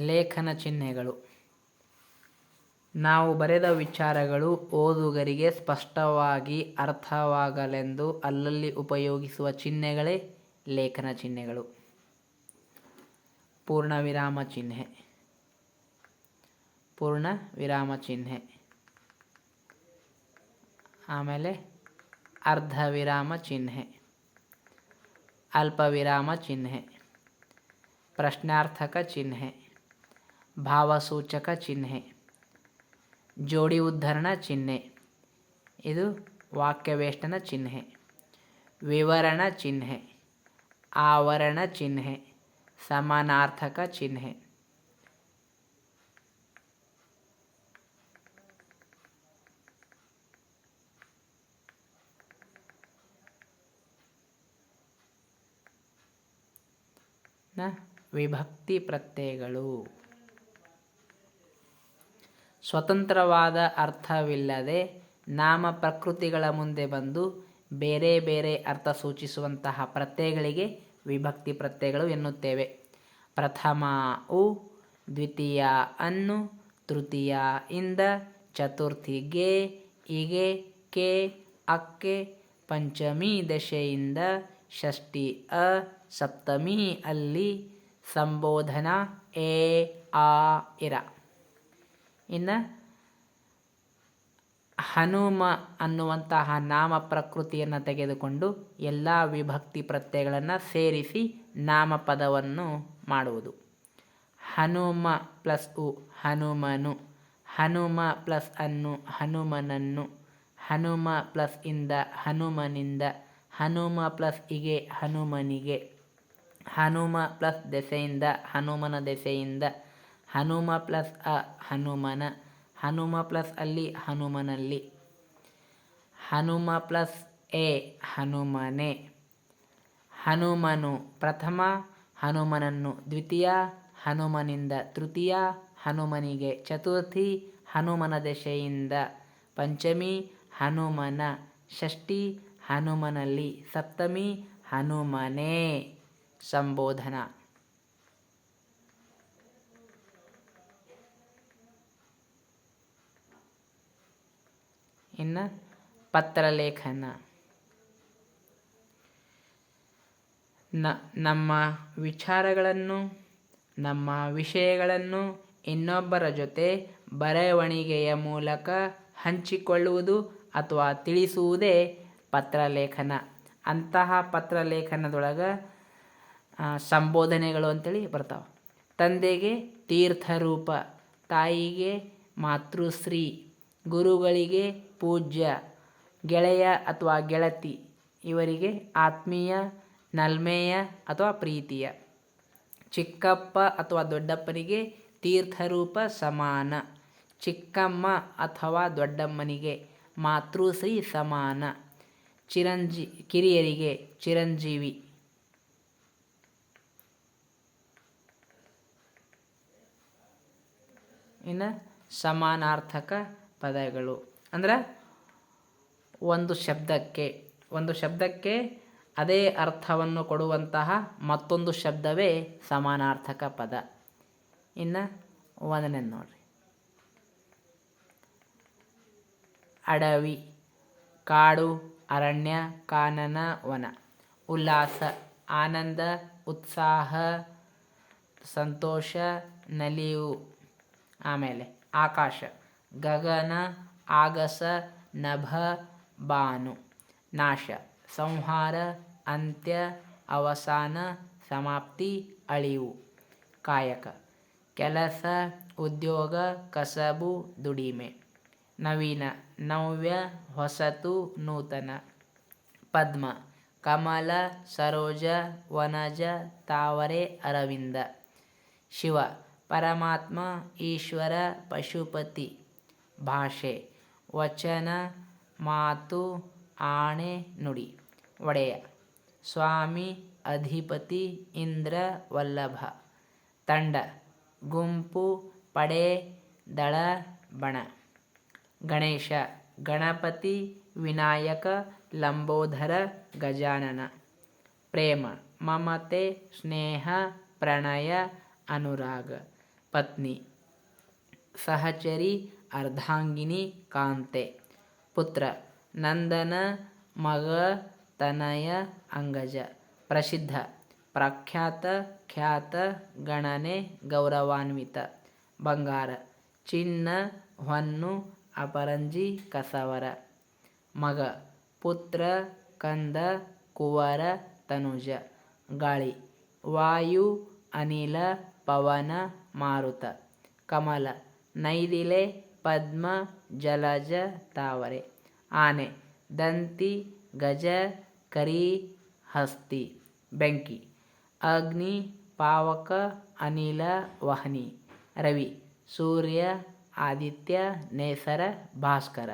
ಲೇಖನ ಚಿಹ್ನೆಗಳು. ನಾವು ಬರೆದ ವಿಚಾರಗಳು ಓದುಗರಿಗೆ ಸ್ಪಷ್ಟವಾಗಿ ಅರ್ಥವಾಗಲೆಂದು ಅಲ್ಲಲ್ಲಿ ಉಪಯೋಗಿಸುವ ಚಿಹ್ನೆಗಳೇ ಲೇಖನ ಚಿಹ್ನೆಗಳು. ಪೂರ್ಣ ವಿರಾಮ ಚಿಹ್ನೆ, ಪೂರ್ಣ ವಿರಾಮ ಚಿಹ್ನೆ, ಆಮೇಲೆ ಅರ್ಧ ವಿರಾಮ ಚಿಹ್ನೆ, ಅಲ್ಪ ವಿರಾಮ ಚಿಹ್ನೆ, ಪ್ರಶ್ನಾರ್ಥಕ ಚಿಹ್ನೆ, ಭಾವಸೂಚಕ ಚಿಹ್ನೆ, ಜೋಡಿ ಉದ್ಧರಣ ಚಿಹ್ನೆ, ಇದು ವಾಕ್ಯವೇಷ್ಟನ ಚಿಹ್ನೆ, ವಿವರಣ ಚಿಹ್ನೆ, ಆವರಣ ಚಿಹ್ನೆ, ಸಮಾನಾರ್ಥಕ ಚಿಹ್ನೆ. ವಿಭಕ್ತಿ ಪ್ರತ್ಯಯಗಳು. ಸ್ವತಂತ್ರವಾದ ಅರ್ಥವಿಲ್ಲದೆ ನಾಮ ಪ್ರಕೃತಿಗಳ ಮುಂದೆ ಬಂದು ಬೇರೆ ಬೇರೆ ಅರ್ಥ ಸೂಚಿಸುವಂತಹ ಪ್ರತ್ಯಯಗಳಿಗೆ ವಿಭಕ್ತಿ ಪ್ರತ್ಯಯಗಳು ಎನ್ನುತ್ತೇವೆ. ಪ್ರಥಮ ಉ, ದ್ವಿತೀಯ ಅನ್ನು, ತೃತೀಯ ಇಂದ, ಚತುರ್ಥಿ ಗೆ, ಇಗೆ, ಕೆ, ಅಕ್ಕೆ, ಪಂಚಮಿ ದಶೆಯಿಂದ, ಷಷ್ಠಿ ಅ, ಸಪ್ತಮಿ ಅಲ್ಲಿ, ಸಂಬೋಧನ ಎ, ಆ, ಇರ. ಇನ್ನು ಹನುಮ ಅನ್ನುವಂತಹ ನಾಮ ಪ್ರಕೃತಿಯನ್ನು ತೆಗೆದುಕೊಂಡು ಎಲ್ಲ ವಿಭಕ್ತಿ ಪ್ರತ್ಯಯಗಳನ್ನು ಸೇರಿಸಿ ನಾಮಪದವನ್ನು ಮಾಡುವುದು. ಹನುಮ ಪ್ಲಸ್ ಉ ಹನುಮನು, ಹನುಮ ಪ್ಲಸ್ ಅನ್ನು ಹನುಮನನ್ನು, ಹನುಮ ಪ್ಲಸ್ ಇಂದ ಹನುಮನಿಂದ, ಹನುಮ ಪ್ಲಸ್ ಇಗೆ ಹನುಮನಿಗೆ, ಹನುಮ ಪ್ಲಸ್ ದೆಸೆಯಿಂದ ಹನುಮನ ದೆಸೆಯಿಂದ, ಹನುಮ ಪ್ಲಸ್ ಅ ಹನುಮನ, ಹನುಮ ಪ್ಲಸ್ ಅಲ್ಲಿ ಹನುಮನಲ್ಲಿ, ಹನುಮ ಪ್ಲಸ್ ಎ ಹನುಮನೆ, ಹನುಮನು ಪ್ರಥಮ, ಹನುಮನನ್ನು ದ್ವಿತೀಯ, ಹನುಮನಿಂದ ತೃತೀಯ, ಹನುಮನಿಗೆ ಚತುರ್ಥಿ, ಹನುಮನ ದೆಸೆಯಿಂದ ಪಂಚಮಿ, ಹನುಮನ, ಷಷ್ಠಿ, ಹನುಮನಲ್ಲಿ, ಸಪ್ತಮಿ, ಹನುಮನೇ. ಸಂಬೋಧನ. ಇನ್ನು ಪತ್ರಲೇಖನ. ನಮ್ಮ ವಿಚಾರಗಳನ್ನು, ನಮ್ಮ ವಿಷಯಗಳನ್ನು ಇನ್ನೊಬ್ಬರ ಜೊತೆ ಬರವಣಿಗೆಯ ಮೂಲಕ ಹಂಚಿಕೊಳ್ಳುವುದು ಅಥವಾ ತಿಳಿಸುವುದೇ ಪತ್ರಲೇಖನ. ಅಂತಹ ಪತ್ರಲೇಖನದೊಳಗೆ ಸಂಬೋಧನೆಗಳು ಅಂತೇಳಿ ಬರ್ತಾವೆ. ತಂದೆಗೆ ತೀರ್ಥರೂಪ, ತಾಯಿಗೆ ಮಾತೃಶ್ರೀ, ಗುರುಗಳಿಗೆ ಪೂಜ್ಯ, ಗೆಳೆಯ ಅಥವಾ ಗೆಳತಿ ಇವರಿಗೆ ಆತ್ಮೀಯ, ನಲ್ಮೆಯ ಅಥವಾ ಪ್ರೀತಿಯ, ಚಿಕ್ಕಪ್ಪ ಅಥವಾ ದೊಡ್ಡಪ್ಪನಿಗೆ ತೀರ್ಥರೂಪ ಸಮಾನ, ಚಿಕ್ಕಮ್ಮ ಅಥವಾ ದೊಡ್ಡಮ್ಮನಿಗೆ ಮಾತೃಶ್ರೀ ಸಮಾನ, ಕಿರಿಯರಿಗೆ ಚಿರಂಜೀವಿ. ಇನ್ನು ಸಮಾನಾರ್ಥಕ ಪದಗಳು ಅಂದ್ರೆ ಒಂದು ಶಬ್ದಕ್ಕೆ ಅದೇ ಅರ್ಥವನ್ನು ಕೊಡುವಂತಹ ಮತ್ತೊಂದು ಶಬ್ದವೇ ಸಮಾನಾರ್ಥಕ ಪದ. ಇನ್ನು ಒಂದನೇ ನೋಡ್ರಿ. ಅಡವಿ, ಕಾಡು, ಅರಣ್ಯ, ಕಾನನ, ವನ. ಉಲ್ಲಾಸ, ಆನಂದ, ಉತ್ಸಾಹ, ಸಂತೋಷ, ನಲಿವು. ಆಮೇಲೆ ಆಕಾಶ, ಗಗನ, ಆಗಸ, ನಭ, ಬಾನು. ನಾಶ, ಸಂಹಾರ, ಅಂತ್ಯ, ಅವಸಾನ, ಸಮಾಪ್ತಿ, ಅಳಿವು. ಕಾಯಕ, ಕೆಲಸ, ಉದ್ಯೋಗ, ಕಸಬು, ದುಡಿಮೆ. ನವೀನ, ನವ್ಯ, ಹೊಸತು, ನೂತನ. ಪದ್ಮ, ಕಮಲ, ಸರೋಜ, ವನಜ, ತಾವರೆ, ಅರವಿಂದ. ಶಿವ, ಪರಮಾತ್ಮ, ಈಶ್ವರ, ಪಶುಪತಿ. ಭಾಷೆ, ವಚನ, ಮಾತು, ಆಣೆ, ನುಡಿ. ಒಡೆಯ, ಸ್ವಾಮಿ, ಅಧಿಪತಿ, ಇಂದ್ರ, ವಲ್ಲಭ. ತಂಡ, ಗುಂಪು, ಪಡೆ, ದಳ, ಬಣ. ಗಣೇಶ, ಗಣಪತಿ, ವಿನಾಯಕ, ಲಂಬೋದರ, ಗಜಾನನ. ಪ್ರೇಮ, ಮಮತೆ, ಸ್ನೇಹ, ಪ್ರಣಯ, ಅನುರಾಗ. ಪತ್ನಿ. ಸಹಚರಿ ಅರ್ಧಾಂಗಿನಿ ಕಾಂತೆ. ಪುತ್ರ ನಂದನ ಮಗ ತನಯ ಅಂಗಜ. ಪ್ರಸಿದ್ಧ ಪ್ರಖ್ಯಾತ ಖ್ಯಾತ ಗಣನೆ ಗೌರವಾನ್ವಿತ. ಬಂಗಾರ ಚಿನ್ನ ಹೊನ್ನು ಅಪರಂಜಿ ಕಸವರ. ಮಗ ಪುತ್ರ ಕಂದ ಕುವರ ತನುಜ. ಗಾಳಿ ವಾಯು ಅನಿಲ ಪವನ ಮಾರುತ. ಕಮಲ ನೈದಿಲೆ ಪದ್ಮ ಜಲಜ ತಾವರೆ. ಆನೆ ದಂತಿ ಗಜ ಕರಿ ಹಸ್ತಿ. ಬೆಂಕಿ ಅಗ್ನಿ ಪಾವಕ ಅನಿಲ ವಹ್ನಿ. ರವಿ ಸೂರ್ಯ ಆದಿತ್ಯ ನೇಸರ ಭಾಸ್ಕರ.